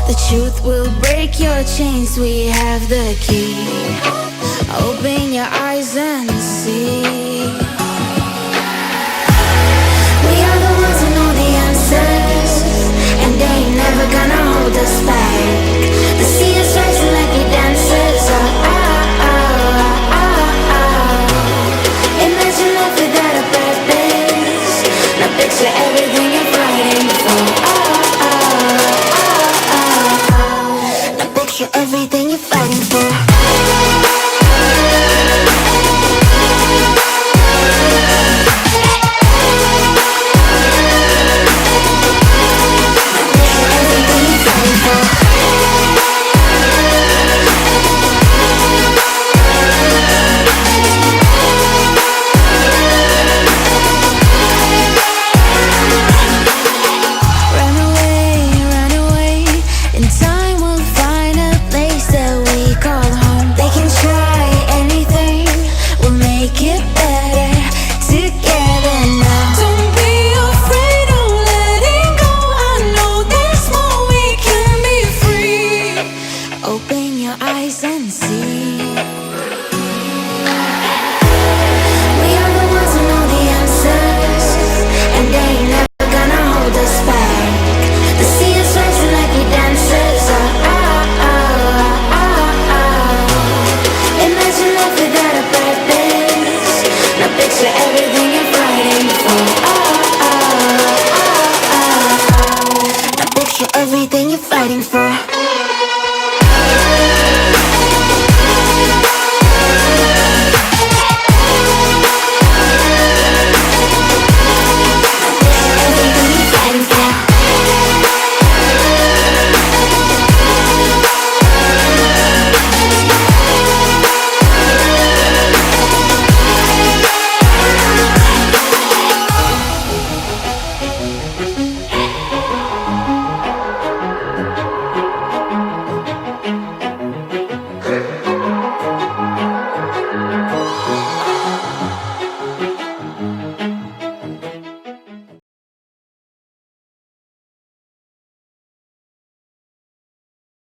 The truth will break your chains, we have the key. Open your eyes and see. We are the ones who know the answers, and they ain't never gonna hold us back. The sea is rising like we dancers. Imagine life without a purpose. Now picture everything you're fighting for. Now picture everything you're fighting for. Open your eyes and see. We are the ones who know the answers, and they ain't never gonna hold us back. The sea is rising like we dancers. Imagine life without a purpose. Now picture everything you're fighting for. Now picture everything you're fighting for.